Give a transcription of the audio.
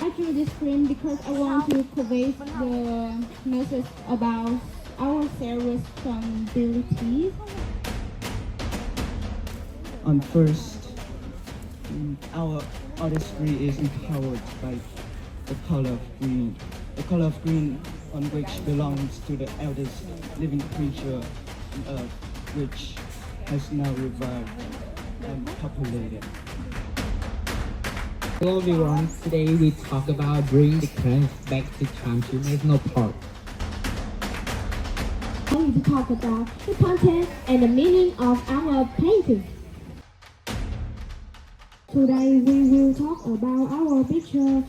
I drew this print because I want to convey the message about our self-responsibilities. First, our artistry is empowered by the color of green. The color of green on which belongs to the eldest living creature on earth, which has now revived and populated. Hello everyone, today we talk about bringing the crayons back to Tràm Chim National Park. I'm going to talk about the content and the meaning of our painting. Today we will talk about our picture